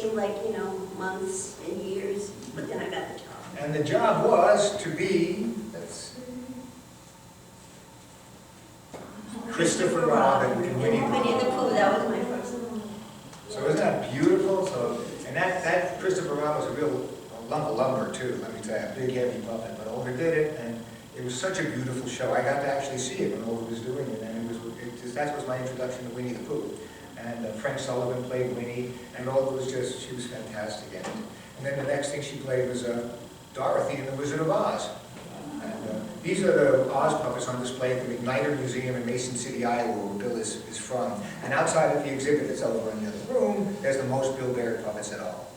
seemed like, you know, months and years, but then I got the job. And the job was to be, let's see, Christopher Robin and Winnie the Winnie the Pooh, that was my first one. So isn't that beautiful? So, and that Christopher Robin was a real lump of lumber too, let me tell you, a big heavy puppet, but Olga did it, and it was such a beautiful show. I got to actually see it when Olga was doing it, and that was my introduction to Winnie the Pooh. And Frank Sullivan played Winnie, and Olga was just, she was fantastic in it. And then the next thing she played was Dorothy in The Wizard of Oz. And these are the Oz puppets on display at the McNider Museum in Mason City, Iowa, where Bill is from. And outside of the exhibit that's over in the other room, there's the most Bil Baird puppets at all.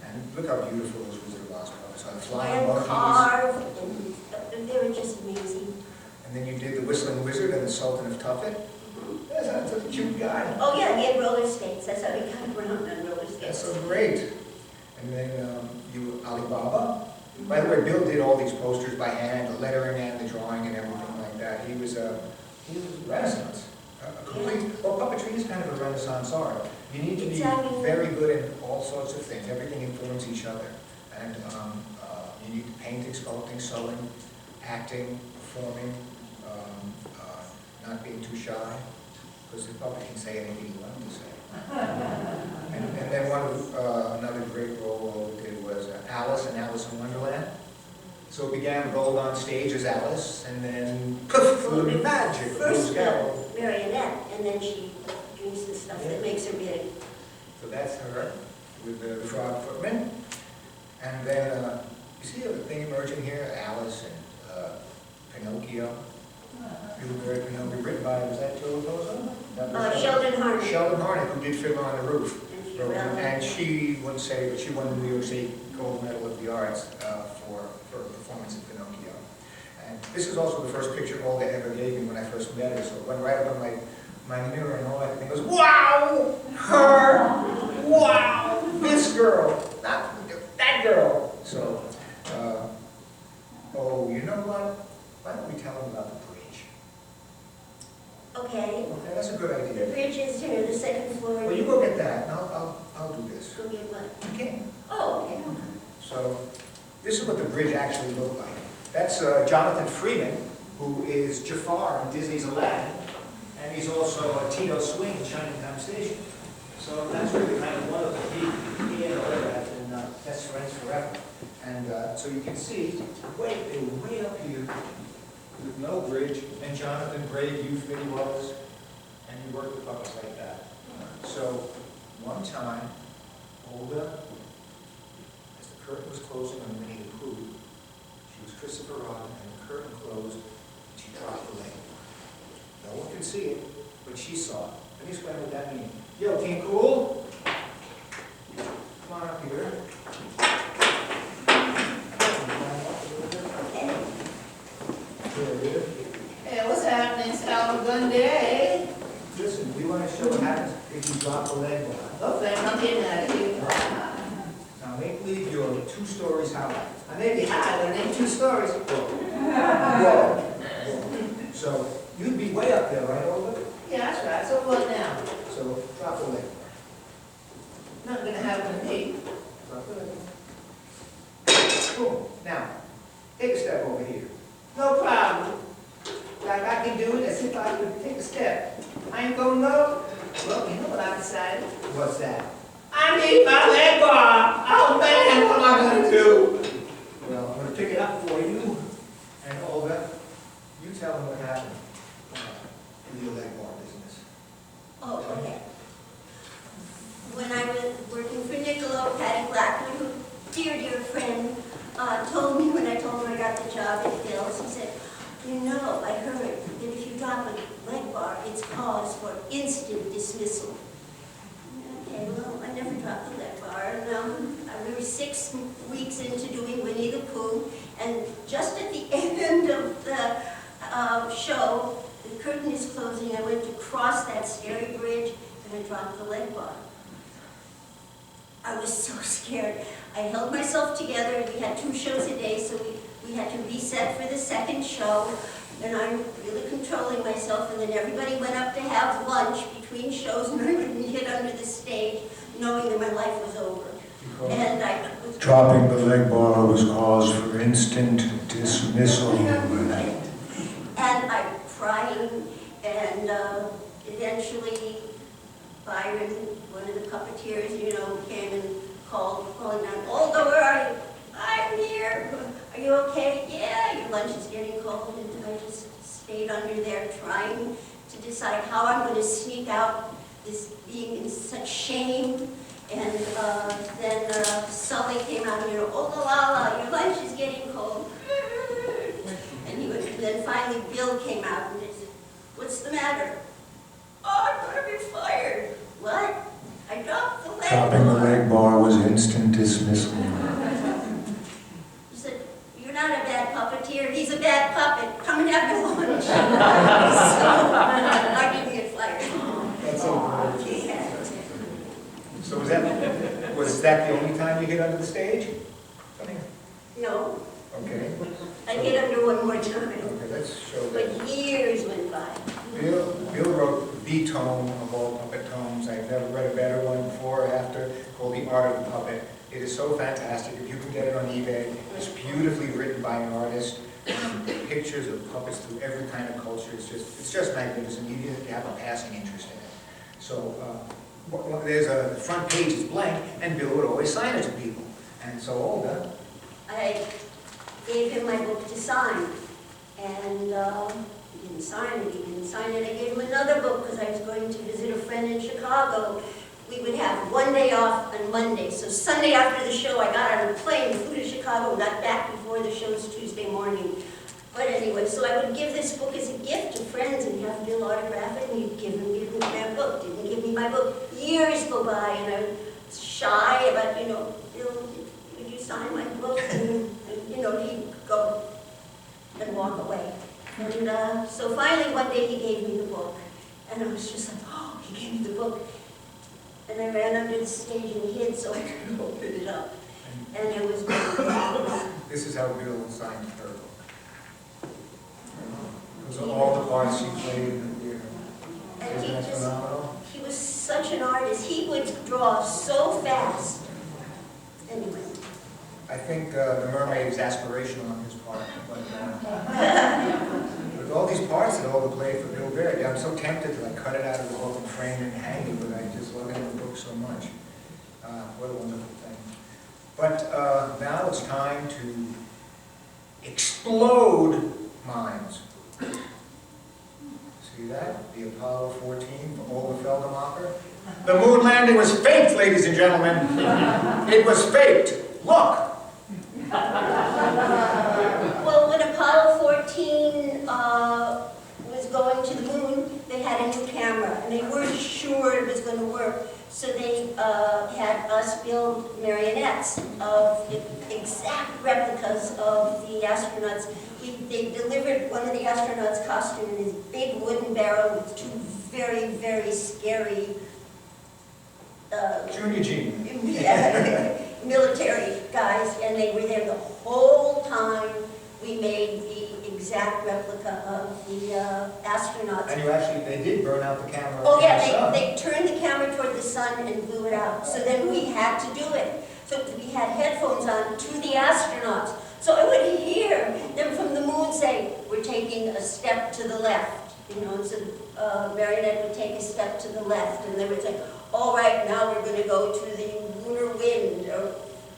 And look how beautiful those Wizard of Oz puppets are. The flying monkeys. Carved, and they were just amazing. And then you did the Whistling Wizard and the Sultan of Tuffet. That's such a cute guy. Oh yeah, he had roller skates. That's how he got around on roller skates. That's so great. And then you, Alibaba. By the way, Bill did all these posters by hand, the lettering and the drawing and everything like that. He was a Renaissance. Well, puppetry is kind of a Renaissance art. You need to be very good at all sorts of things. Everything informs each other. And you need painting, sculpting, sewing, acting, performing, not being too shy, because the puppet can say anything you want to say. And then another great role we did was Alice in Alice in Wonderland. So it began rolled on stage as Alice, and then poof, little magic. First Marionette, and then she drinks the stuff that makes her big. So that's her with the frog footman. And then you see the thing emerging here, Alice and Pinocchio. Bil Baird, Pinocchio, written by, was that Joe Raposo? Sheldon Harnick. Sheldon Harnick, who did Fiddler on the Roof. And she wouldn't say, but she won the New York State Gold Medal of the Arts for her performance in Pinocchio. And this is also the first picture Olga ever gave me when I first met her, so it went right up on my mirror, and all I could think was, wow! Her! Wow! This girl! Not that girl! So, oh, you know what? Why don't we tell them about the bridge? Okay. Okay, that's a good idea. The bridge is here, the second floor. Well, you go get that, and I'll do this. Go get what? You can. Oh, okay. So, this is what the bridge actually looked like. That's Jonathan Freeman, who is Jafar in Disney's Aladdin, and he's also Tito Swing in Chinatown Station. So that's really kind of one of the he and Olga have been best friends forever. And so you can see, they were way up here with no bridge, and Jonathan, brave youth that he was, and he worked with puppets like that. So one time, Olga, as the curtain was closing on Winnie the Pooh, she was Christopher Robin, and the curtain closed, and she dropped the leg. No one could see it, but she saw it. Let me explain what that means. Yo, Team Cool, come on up here. Hey, what's happening, Salmagundi? Listen, do you want to show what happens if you drop the leg bar? Okay, I'm getting out of here. Now make believe you're 2 stories high. I may be high, but it ain't 2 stories. Whoa. So you'd be way up there, right, Olga? Yeah, that's right. So what now? So drop the leg bar. Not gonna happen to me. Drop the leg bar. Boom. Now, take a step over here. No problem. Like I can do it as if I could take a step. I ain't gonna know. Well, you know what I decided? What's that? I need my leg bar. Oh man, what am I gonna do? Well, I'm going to pick it up for you. And Olga, you tell them what happened in your leg bar business. Oh, okay. When I was working for Nickelodeon, Patty Blackman, who, dear friend, told me when I told her I got the job at Bill's, he said, you know, I heard that if you drop a leg bar, it's cause for instant dismissal. Okay, well, I never dropped the leg bar. And, we were 6 weeks into doing Winnie the Pooh, and just at the end of the show, the curtain is closing. I went to cross that scary bridge, and I dropped the leg bar. I was so scared. I held myself together. We had 2 shows a day, so we had to reset for the second show, and I'm really controlling myself, and then everybody went up to have lunch between shows, and I wouldn't get under the stage, knowing that my life was over. Dropping the leg bar was cause for instant dismissal. And I'm crying, and eventually Byron, one of the puppeteers, came and calling out, Olga, where are you? I'm here. Are you okay? Yeah, your lunch is getting cold. And I just stayed under there trying to decide how I'm going to sneak out this being in such shame. And then Sully came out and, Olga, la, your lunch is getting cold. And then finally Bill came out and said, what's the matter? Oh, I'm going to be fired. What? I dropped the leg bar. Dropping the leg bar was instant dismissal. He said, you're not a bad puppeteer, he's a bad puppet. Come and have your lunch. So, I didn't get fired. That's so great. Yeah. So was that the only time you hit under the stage? No, Okay. I get under one more time. Okay, let's show that. But years went by. Bill wrote the tome of all puppet tomes. I've never read a better one before or after, called The Art of the Puppet. It is so fantastic. If you can get it on eBay, it's beautifully written by an artist. Pictures of puppets through every kind of culture. It's just magnificent. You have a passing interest in it. So there's the front page is blank, and Bill would always sign it to people. And so Olga, I gave him my book to sign, and he didn't sign it. I gave him another book because I was going to visit a friend in Chicago. We would have one day off on Monday. So Sunday after the show, I got on a plane, flew to Chicago, and got back before the show's Tuesday morning. But anyway, so I would give this book as a gift to friends and have Bill autograph it, and he'd give me my book. Didn't give me my book. Years go by, and I was shy about, Bill, would you sign my book? And he'd go and walk away. And so finally one day he gave me the book. And I was just like, oh, he gave me the book. And I ran under the stage and hid so I could open it up. And it was this is how Bill signed her book. Those are all the parts she played in the theater. and Isn't that phenomenal? he was such an artist. He would draw so fast. Anyway. I think The Mermaid is aspirational on his part, but with all these parts that Olga played for Bil Baird, I'm so tempted to cut it out of the book and frame it and hang it, but I just love it in the book so much. What a wonderful thing. But now it's time to explode minds. See that? The Apollo 14 for Olga Felgemacher. The moon landing was faked, ladies and gentlemen. It was faked. Look. Well, when Apollo 14 was going to the moon, they had a new camera, and they weren't sure it was going to work. So they had us build marionettes of exact replicas of the astronauts. They delivered one of the astronauts' costume in this big wooden barrel with two very, very scary Junior Gene. military guys, and they were there the whole time we made the exact replica of the astronauts. And they did burn out the camera. Oh in the yeah, sun. they turned the camera toward the sun and blew it out. So then we had to do it. So we had headphones on to the astronauts. So I would hear them from the moon say, we're taking a step to the left. So Marionette would take a step to the left, and they would say, all right, now we're going to go to the lunar wind, or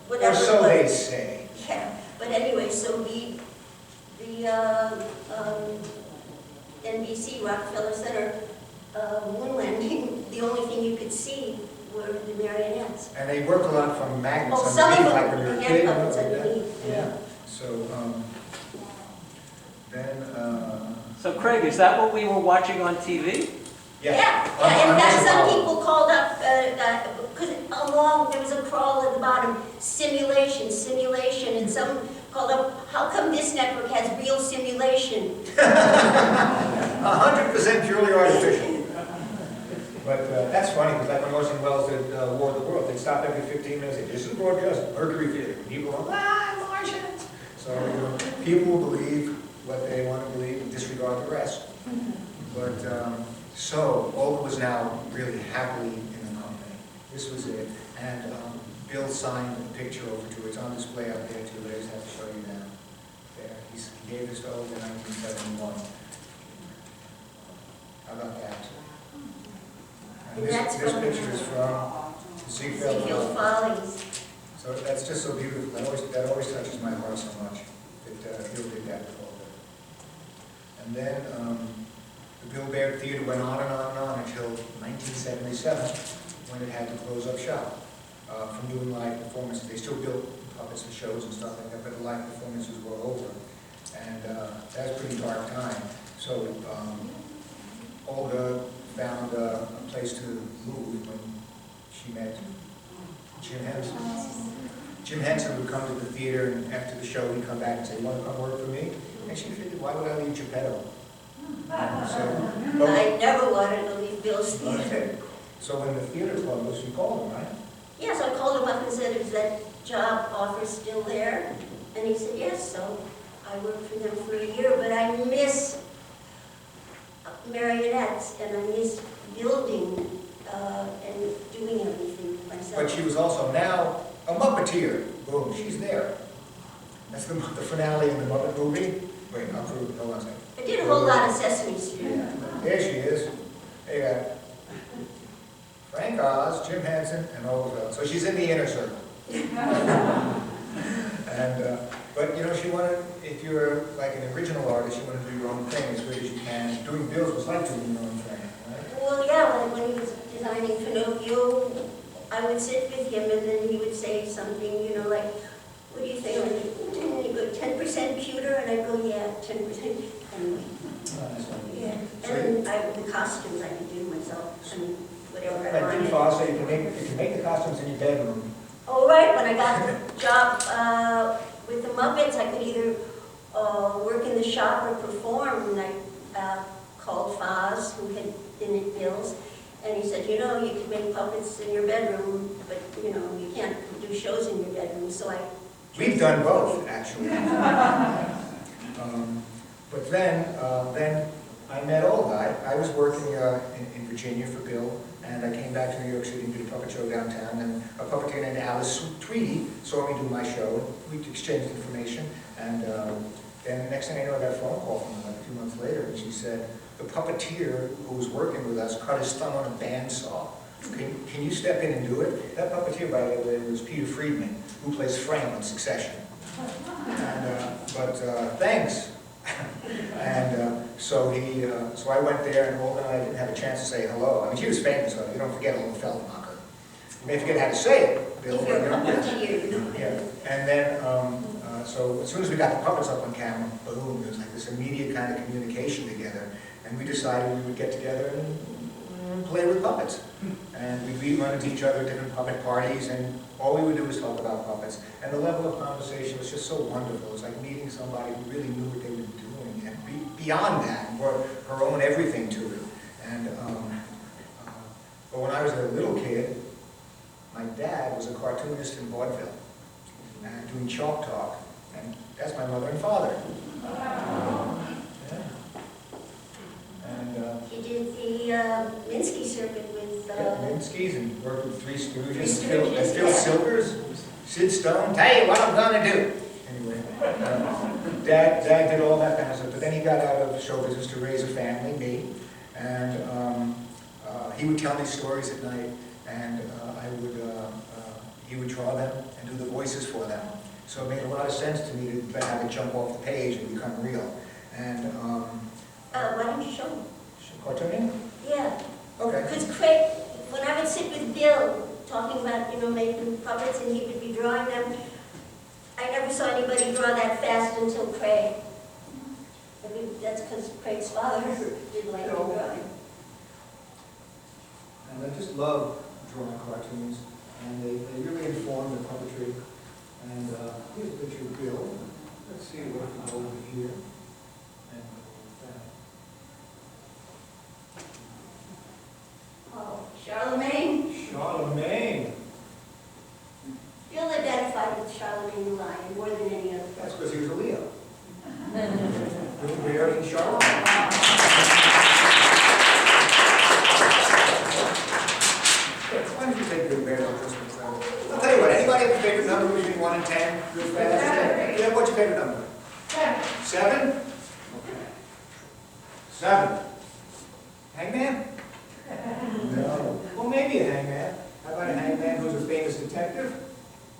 whatever. Or so they say. Yeah, but anyway, so the NBC, Rockefeller Center, moon landing, the only thing you could see were the marionettes. And they work a lot from magnets Oh, some of underneath, them, like when you're a hand kid. puppets like that. underneath, yeah. So, then, So Craig, is that what we were watching on TV? Yeah, in fact, some people called up, because there was a crawl at the bottom, simulation, and some called up, how come this network has real simulation? 100% purely artificial. But that's funny, because like when Orson Welles did War of the World, they'd stop every 15 minutes and say, this is broadcast, Mercury Theater. People go, Martians! So people will believe what they want to believe and disregard the rest. But so Olga was now really happily in the company. This was it. And Bill signed the picture over to, it's on display out there too, I just have to show you now. There, he gave this to Olga in 1971. How about that? And And that's this from picture is from Ziegfeld Ziegfeld. Follies. So that's just so beautiful. That always touches my heart so much that Bill did that with Olga. And then the Bil Baird Theater went on and on and on until 1977, when it had to close up shop from doing live performances. They still built puppets and shows and stuff like that, but the live performances were over. And that was a pretty dark time. So Olga found a place to move when she met Jim Henson. Jim Henson would come to the theater, and after the show, he'd come back and say, "You want to come work for me?" And she figured, why would I leave Geppetto? I never wanted to leave Bill's theater. So when the theater closed, you called him, right? Yes, I called him up and said, "Is that job offer still there?" And he said, "Yes." So I worked for them for a year, but I miss Marionettes, and I miss building and doing everything myself. But she was also now a Muppeteer. Boom, she's there. That's the finale in the Muppet Movie. Wait, I'll prove it. Hold on a second. I did a whole lot of Sesame Street. There she is. There you go. Frank Oz, Jim Henson, and Olga Felgemacher. So she's in the inner circle. And, but you know, she wanted, if you're like an original artist, you want to do your own thing as good as you can. Doing Bill's was like doing your own thing, right? Well, yeah, like when he was designing Pinocchio, I would sit with him and then he would say something, you know, like, "What do you think? Didn't you go 10% cuter?" And I'd go, "Yeah, 10%. Anyway." Yeah. And the costumes I could do myself, I mean, whatever I Like wanted. so you can make the costumes in your bedroom. Oh, right, when I got the job with the Muppets, I could either work in the shop or perform, and I called Foz, who had been at Bill's, and he said, "You know, you can make puppets in your bedroom, but, you know, you can't do shows in your bedroom." So We've done both, actually. But then I met Olga. I was working in Virginia for Bill, and I came back to New York City and did a puppet show downtown, and a puppeteer named Alice Tweedy saw me do my show. We exchanged information, and then the next thing I know, I got a phone call from her like 2 months later, and she said, "The puppeteer who was working with us cut his thumb on a bandsaw. Can you step in and do it?" That puppeteer, by the way, was Peter Friedman, who plays Frank on Succession. But thanks. And so I went there, and Olga and I didn't have a chance to say hello. I mean, she was famous, so you don't forget Olga Felgemacher. You may forget how to say it, Bill. if you're a puppeteer, you know. Yeah. And then, so as soon as we got the puppets up on camera, boom, there was like this immediate kind of communication together. And we decided we would get together and play with puppets. And we'd run into each other at different puppet parties, and all we would do was talk about puppets. And the level of conversation was just so wonderful. It was like meeting somebody who really knew what they were doing, and beyond that, brought her own everything to it. And but when I was a little kid, my dad was a cartoonist in vaudeville, doing Chalk Talk, and that's my mother and father. Yeah. And He did the Minsky circuit with... Minsky's, and worked with Three Stooges, Three and Stooges, Phil yeah. Silvers, Sid Stone. Tell you what I'm gonna do. Anyway, Dad did all that kind of stuff, but then he got out of show business to raise a family, me, and he would tell me stories at night, and he would draw them and do the voices for them. So it made a lot of sense to me to have it jump off the page and become real. And why don't you show me? cartooning? Yeah. Okay. Because Craig, when I would sit with Bill, talking about, you know, making puppets, and he would be drawing them, I never saw anybody draw that fast until Craig. I mean, that's because Craig's father did like him drawing. And I just love drawing cartoons, and they really inform the puppetry. And here's a picture of Bill. Let's see what we go over here. And Oh, Charlemagne. Charlemagne. Bill identified with Charlemagne the Lion more than any other That's person. because he was a Leo. Bill Baird and Charlemagne. Why don't you take Bill Baird on Christmas? I'll tell you what, anybody Everybody have a favorite number between 1 and 10? Real fast. Yeah, what's your favorite number? 7? Okay. 7. Hangman? No. Well, maybe a hangman. How about a hangman who's a famous detective?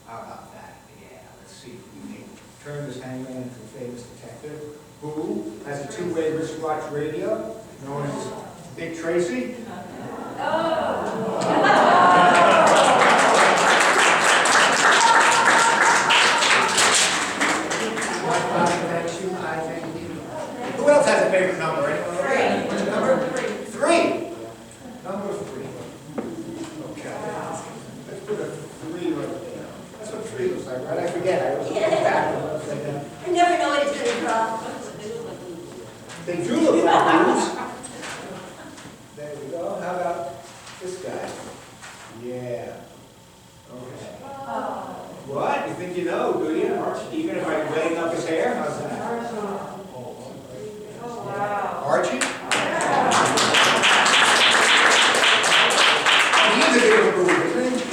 How about that? Yeah, let's see if we can turn this hangman into a famous detective who has a two-way wristwatch radio known as Dick Tracy. Who else has a favorite number? Anyone? 3. What's your number? 3. Number 3. Okay. Let's put a 3 right there. That's what 3 looks like, right? I forget. I was looking back. I never know what it's going to draw. They do look like dudes. There we go. How about this guy? Yeah. Okay. What? You think you know, do you? Even if I wave up his hair? How's that? Archie? He is a bit of a boob, isn't he?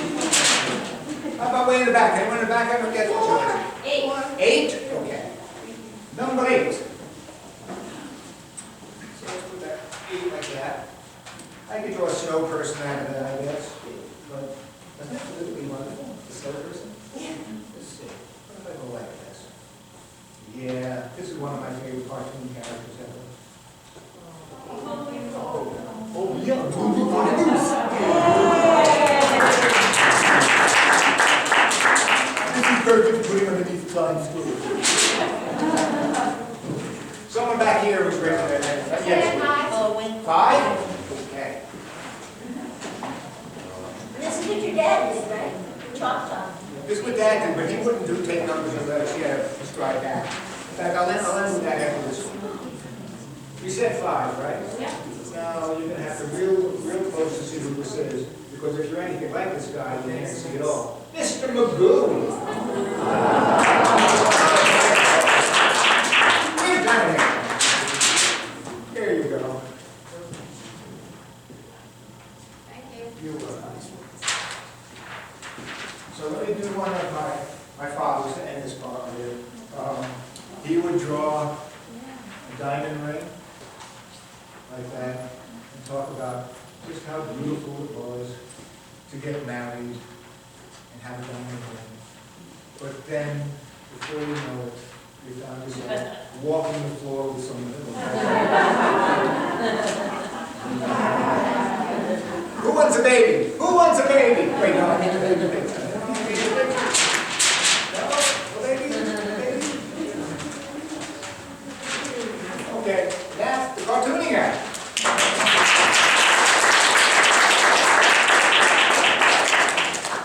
How about way in the back? Anyone in the back ever get what's yours? 8? Okay. Number 8. So let's put that 8 like that. I could draw a snow person out of that, I guess. But doesn't that really be wonderful? The snow person? Yeah. Let's see. What if I go like this? Yeah, this is one of my favorite cartoon characters ever. Oh, yeah. This is perfect for putting underneath flying school. Someone back here was raising their hand. Yes. 5? Okay. This is what your dad did, right? Chalk talk. This is what Dad did, but he wouldn't take numbers unless he had a stride back. In fact, I'll end with that after this one. We said 5, right? Yeah. Now, you're going to have to real close to see who this is, because if you're anything like this guy, you can't see it all. Mr. Magoo! Wait down here. There you go. Thank you. You're welcome. So let me do one of my father's to end this part here. He would draw a diamond ring like that and talk about just how beautiful it was to get married and have a diamond ring. But then, before you know it, you found yourself walking the floor with someone else. Who wants a baby? Who wants a baby? Wait, no, I need a baby. Okay, that's the cartooning act.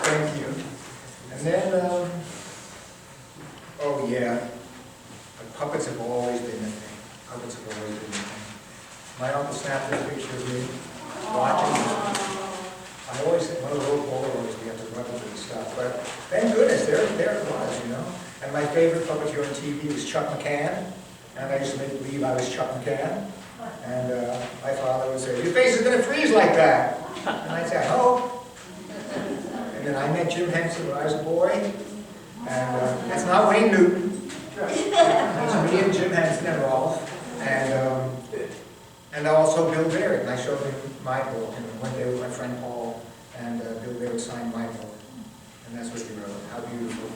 Thank you. And then, oh yeah, puppets have always been the thing. Puppets have always been the thing. My uncle snapped this picture of me watching. I always think one of the little Polaroids we have to run into and stuff, but thank goodness, there it was, you know. And my favorite puppeteer on TV was Chuck McCann. And I used to make believe I was Chuck McCann. And my father would say, your face is going to freeze like that. And I'd say, I hope. And then I met Jim Henson when I was a boy. And that's not Wayne Newton. It's me and Jim Henson and Rolf. And also Bil Baird. And I showed him my book. And one day with my friend Paul, and Bil Baird signed my book. And that's what he wrote. How beautiful.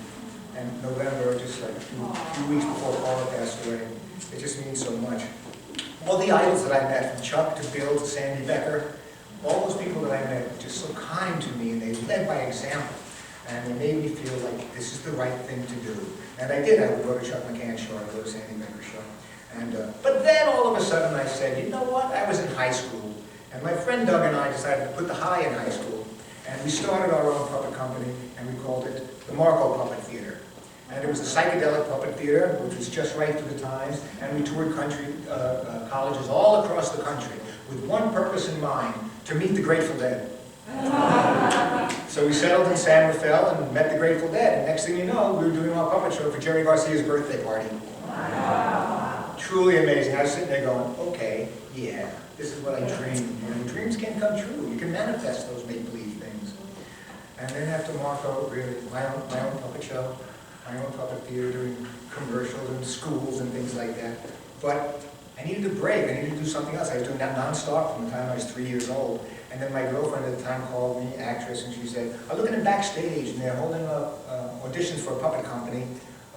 And November, just like a few weeks before Cora passed away, it just means so much. All the idols that I met, from Chuck to Bill to Sandy Becker, all those people that I met were just so kind to me, and they led by example. And they made me feel like this is the right thing to do. And I did. I would go to Chuck McCann's show, I would go to Sandy Becker's show. But then all of a sudden I said, you know what? I was in high school, and my friend Doug and I decided to put the high in high school. And we started our own puppet company, and we called it the Marco Puppet Theater. And it was a psychedelic puppet theater, which was just right for the times, and we toured colleges all across the country with one purpose in mind, to meet the Grateful Dead. So we settled in San Rafael and met the Grateful Dead, and next thing you know, we were doing our puppet show for Jerry Garcia's birthday party. Wow. Truly amazing. I was sitting there going, okay, yeah, this is what I dreamed. You know, dreams can come true. You can manifest those make-believe things. And then after Marco, really, my own puppet show, my own puppeteer, doing commercials in schools and things like that. But I needed a break. I needed to do something else. I was doing that nonstop from the time I was 3 years old. And then my girlfriend at the time called me, actress, and she said, I'm looking at backstage, and they're holding up auditions for a puppet company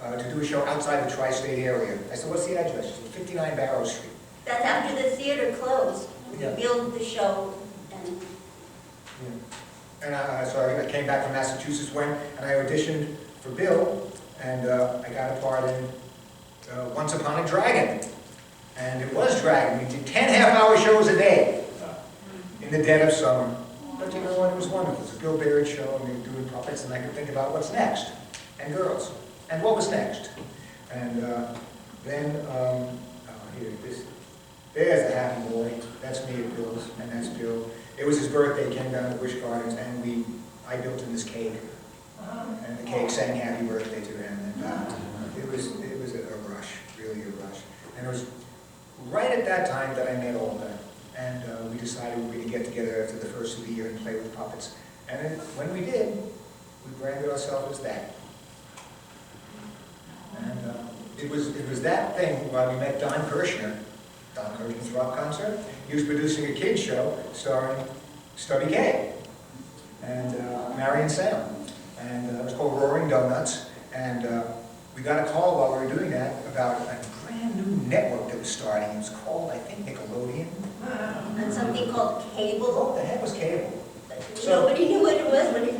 to do a show outside the tri-state area. I said, what's the address? She said, 59 Barrow Street. That's after the theater closed. Yeah. We built the show and Yeah. And so I came back from Massachusetts, went, and I auditioned for Bill, and I got a part in Once Upon a Dragon. And it was Dragon. We did 10 half-hour shows a day in the dead of summer. But you know what? It was wonderful. It was a Bil Baird show, and we were doing puppets, and I could think about what's next, and girls, and what was next. And then, here, there's the happy boy. That's me at Bill's, and that's Bill. It was his birthday, came down to Busch Gardens, and I built him this cake. And the cake sang happy birthday to him. And it was a rush, really a rush. And it was right at that time that I met Olga. And we decided we were going to get together after the first of the year and play with puppets. And then when we did, we branded ourselves as that. And it was that thing while we met Don Kirshner's rock concert. He was producing a kids show starring Stubby K and Mary and Sam. And it was called Roaring Donuts. And we got a call while we were doing that about a brand new network that was starting. It was called, I think, Nickelodeon. and something called cable. What the heck was cable? Nobody knew what it was, but we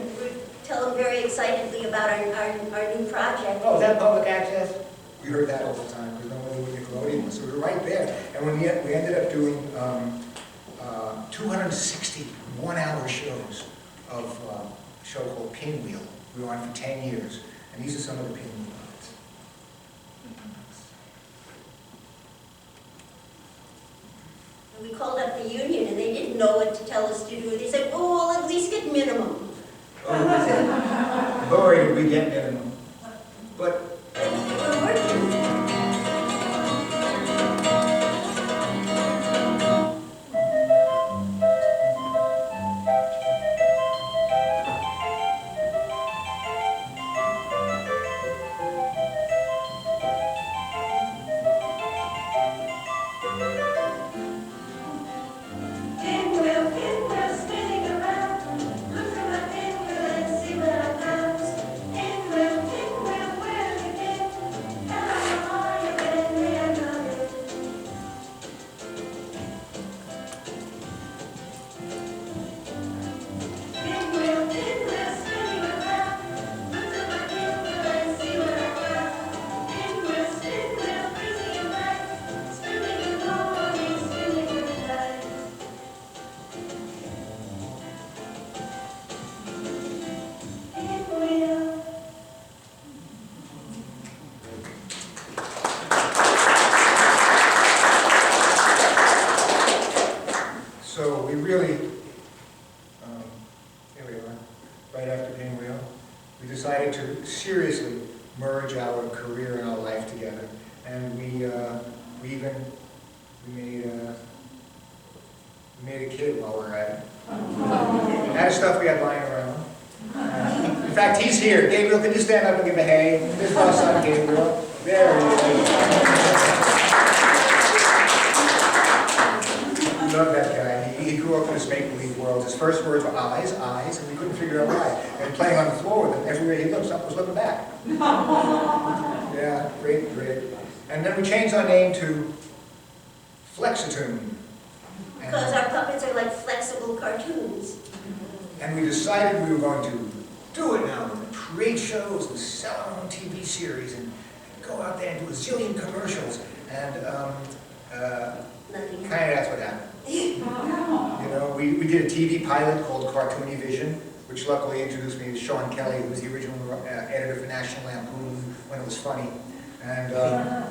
tell them very excitedly about our new project. Oh, is that public access? We heard that all the time. We didn't know what Nickelodeon was. So we were right there. And when we ended up doing 260 one-hour shows of a show called Pinwheel. We were on for 10 years. And these are some of the Pinwheel puppets. And we called up the union, and they didn't know what to tell us to do. They said, oh, we'll at least get minimum. Oh, boy, did we get minimum. But We're working. seriously merge our career and our life together. And we made a kid while we were at it. That is stuff we had lying around. In fact, he's here. Gabriel, can you stand up and give a hey? This is our son, Gabriel. There he is. We love that guy. He grew up in this make-believe world. His first words were eyes, eyes, and we couldn't figure out why. And playing on the floor with him, everywhere he looked, something was looking back. Yeah, great, great. And then we changed our name to Flexitoon. Because our puppets are like flexible cartoons. And we decided we were going to do it now. We're going to create shows and sell our own TV series and go out there and do a zillion commercials. And Nothing. kind of that's what happened. You know, we did a TV pilot called Cartoony Vision, which luckily introduced me to Sean Kelly, who was the original editor for National Lampoon when it was funny. And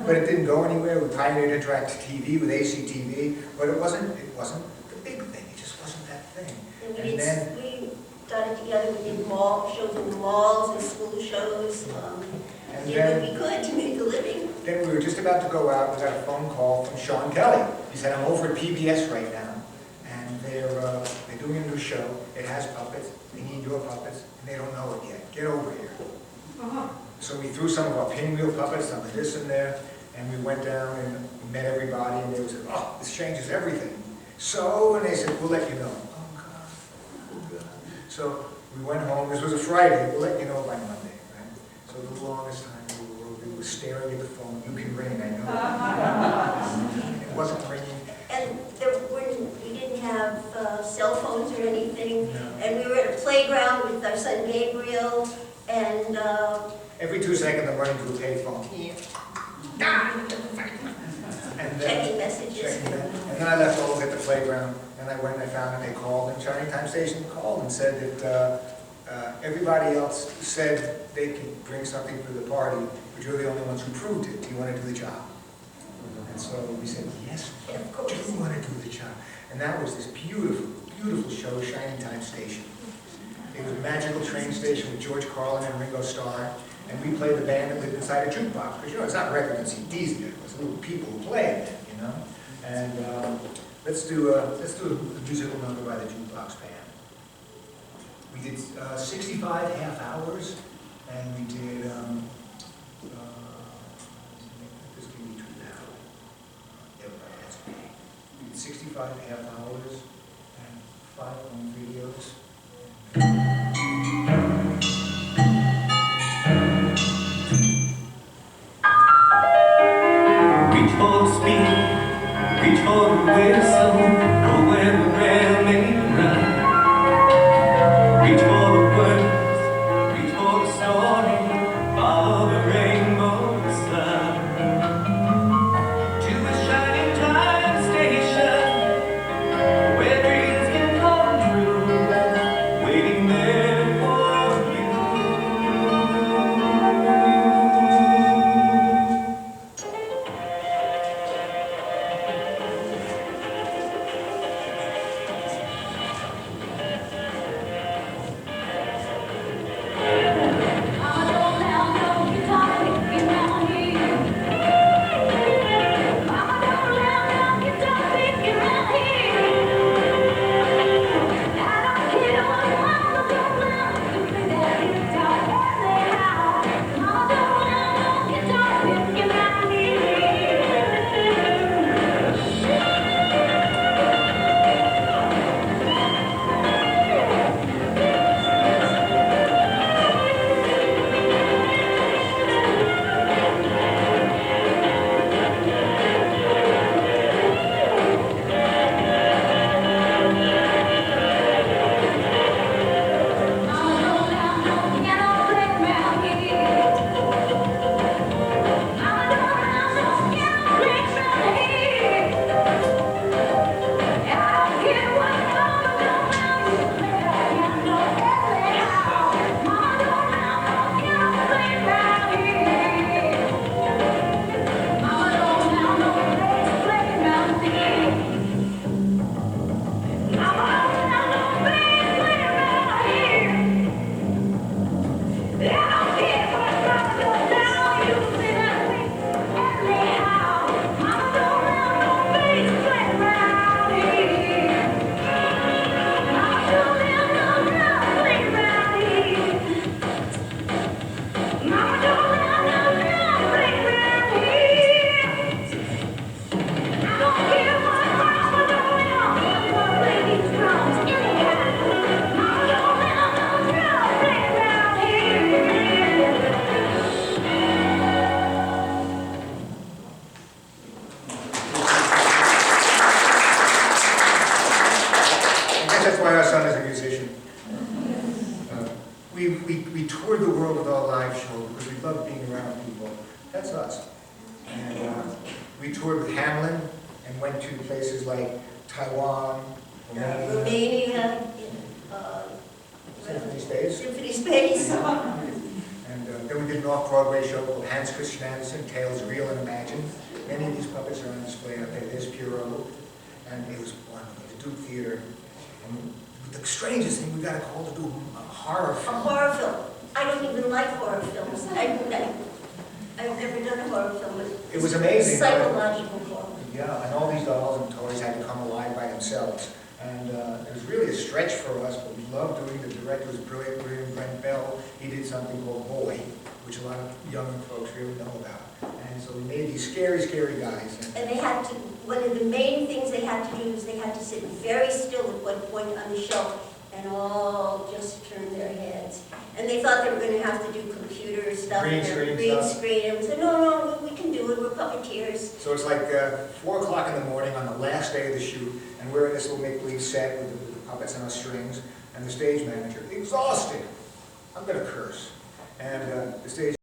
but it didn't go anywhere. We pioneered interactive TV with ACTV, but it wasn't the big thing. It just wasn't that thing. And And then we got it together. We did mall shows in the malls and school shows. And Did then- what we could to make a living. Then we were just about to go out, we got a phone call from Sean Kelly. He said, I'm over at PBS right now, and they're doing a new show. It has puppets. They need your puppets. And and they don't know it yet. Get over here. So we threw some of our pinwheel puppets, some of this in there, and we went down and met everybody, and they said, oh, this changes everything. So, and they said, we'll let you know. Oh, God. Oh, God. So we went home. This was a Friday. We'll let you know by Monday, right? So the longest time we were staring at the phone. You can ring, I know. It wasn't ringing. And we didn't have cell phones or anything. No. And we were at a playground with our son Gabriel, and Every 2 seconds, I'm running to a payphone. And checking messages. checking that. And then I left Olga at the playground, and I went and I found them. They called, and Shining Time Station called and said that everybody else said they could bring something to the party, but you're the only ones who proved it. Do you want to do the job? And so we said, yes, we do want to do the job. And that was this beautiful, beautiful show, Shining Time Station. It was a magical train station with George Carlin and Ringo Starr, and we played the band that lived inside a jukebox. Because, it's not records and CDs there, it's little people who played it, And let's do a musical number by the jukebox band. We did 65 half hours, and we did, this can be true now. Yeah, that's okay. We did 65 half hours and 5 home videos. Reach for the speed, reach for the whistle, go where the rail may run. Reach for the words, reach for the story, follow the rainbow sun. To a shining time station, where dreams can come true, waiting there for you. That's why our son is a musician. We toured the world with our live show because we love being around people. That's us. And we toured with Hamlin and went to places like Taiwan, Romania, Symphony Space. Symphony Space. And then we did an off-Broadway show called Hans Christian Andersen, Tales Real and Imagined. Many of these puppets are on display up there. There's Pierrot. And it was wonderful. The Duke Theater. And the strangest thing, we got a call to do a horror A film. horror film. I don't even like horror films. I've never done a horror film. It was amazing. Psychological horror. Yeah, and all these dolls and toys had to come alive by themselves. And it was really a stretch for us, but we loved doing it. The director was brilliant, Brent Bell. He did something called Boy, which a lot of young folks really know about. And so we made these scary, scary guys. And they had to, one of the main things they had to do is they had to sit very still at one point on the shelf and all just turn their heads. And they thought they were going to have to do computer stuff. Green screen green stuff. screen. And we said, no, we can do it. We're puppeteers. So it's like 4 o'clock in the morning on the last day of the shoot, and we're in this little make-believe set with the puppets and our strings, and the stage manager, exhausted. I'm going to curse. And the stage